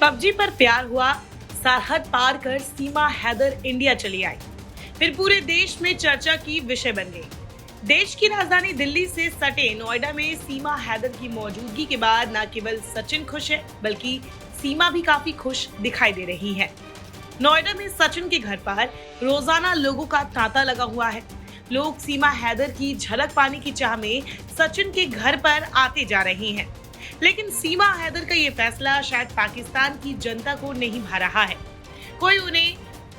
PUBG पर प्यार हुआ, सरहद पार कर सीमा हैदर इंडिया चली आई, फिर पूरे देश में चर्चा की विषय बन गई। देश की राजधानी दिल्ली से सटे नोएडा में सीमा हैदर की मौजूदगी के बाद न केवल सचिन खुश है, बल्कि सीमा भी काफी खुश दिखाई दे रही है। नोएडा में सचिन के घर पर रोजाना लोगों का तांता लगा हुआ है। लोग सीमा हैदर की झलक पाने की चाह में सचिन के घर पर आते जा रहे हैं। लेकिन सीमा हैदर का ये फैसला शायद पाकिस्तान की जनता को नहीं भा रहा है। कोई उन्हें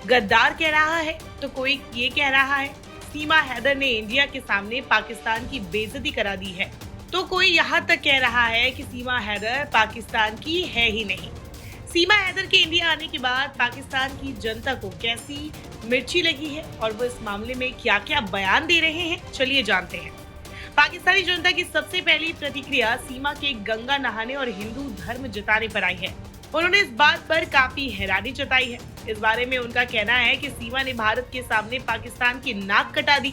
गद्दार कह रहा है तो कोई ये कह रहा है सीमा हैदर ने इंडिया के सामने पाकिस्तान की बेइज्जती करा दी है, तो कोई यहाँ तक कह रहा है कि सीमा हैदर पाकिस्तान की है ही नहीं। सीमा हैदर के इंडिया आने के बाद पाकिस्तान की जनता को कैसी मिर्ची लगी है और वो इस मामले में क्या क्या बयान दे रहे हैं, चलिए जानते हैं। पाकिस्तानी जनता की सबसे पहली प्रतिक्रिया सीमा के गंगा नहाने और हिंदू धर्म जताने पर आई है। उन्होंने इस बात पर काफी हैरानी जताई है। इस बारे में उनका कहना है कि सीमा ने भारत के सामने पाकिस्तान की नाक कटा दी।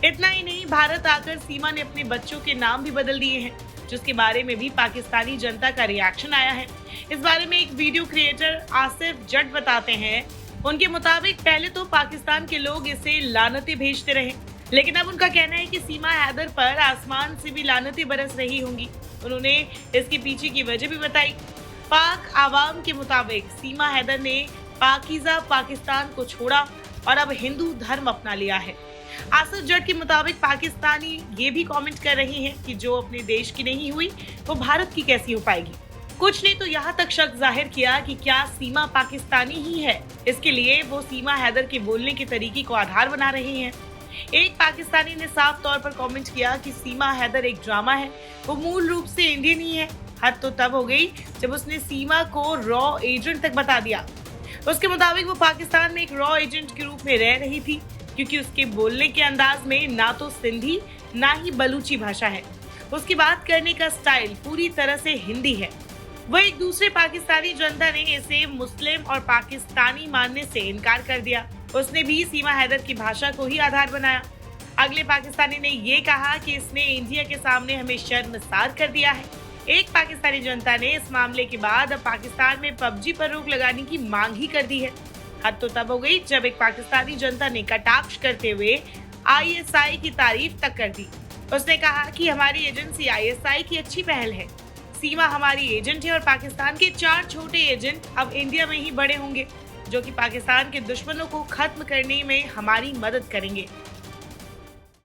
इतना ही नहीं, भारत आकर सीमा ने अपने बच्चों के नाम भी बदल दिए हैं, जिसके बारे में भी पाकिस्तानी जनता का रिएक्शन आया है। इस बारे में एक वीडियो क्रिएटर आसिफ जट बताते हैं, उनके मुताबिक पहले तो पाकिस्तान के लोग इसे लानतें भेजते रहे, लेकिन अब उनका कहना है कि सीमा हैदर पर आसमान से भी लानतें बरस रही होंगी। उन्होंने इसके पीछे की वजह भी बताई। पाक आवाम के मुताबिक सीमा हैदर ने पाकीज़ा पाकिस्तान को छोड़ा और अब हिंदू धर्म अपना लिया है। आसिफ जट के मुताबिक पाकिस्तानी ये भी कमेंट कर रहे हैं कि जो अपने देश की नहीं हुई वो भारत की कैसी हो पाएगी। कुछ ने तो यहाँ तक शक जाहिर किया कि क्या सीमा पाकिस्तानी ही है। इसके लिए वो सीमा हैदर के बोलने के तरीके को आधार बना रहे हैं। एक पाकिस्तानी ने साफ तौर पर कमेंट किया कि सीमा हैदर एक ड्रामा है, वो मूल रूप से इंडियन ही है। हद तो तब हो गई जब उसने सीमा को रॉ एजेंट तक बता दिया। उसके मुताबिक वो पाकिस्तान में एक रॉ एजेंट के रूप में रह रही थी, क्योंकि उसके बोलने के अंदाज में ना तो सिंधी ना ही बलूची भाषा है। उसकी बात करने का स्टाइल पूरी तरह से हिंदी है। वह एक दूसरे पाकिस्तानी जनता ने इसे मुस्लिम और पाकिस्तानी मानने से इनकार कर दिया। उसने भी सीमा हैदर की भाषा को ही आधार बनाया। अगले पाकिस्तानी ने ये कहा कि इसने इंडिया के सामने हमें शर्मसार कर दिया है। एक पाकिस्तानी जनता ने इस मामले के बाद अब पाकिस्तान में पबजी पर रोक लगाने की मांग ही कर दी है। हद तो तब हो गई जब एक पाकिस्तानी जनता ने कटाक्ष करते हुए ISI की तारीफ तक कर दी। उसने कहा कि हमारी एजेंसी ISI की अच्छी पहल है। सीमा हमारी एजेंट है और पाकिस्तान के 4 छोटे एजेंट अब इंडिया में ही बड़े होंगे, जो कि पाकिस्तान के दुश्मनों को खत्म करने में हमारी मदद करेंगे।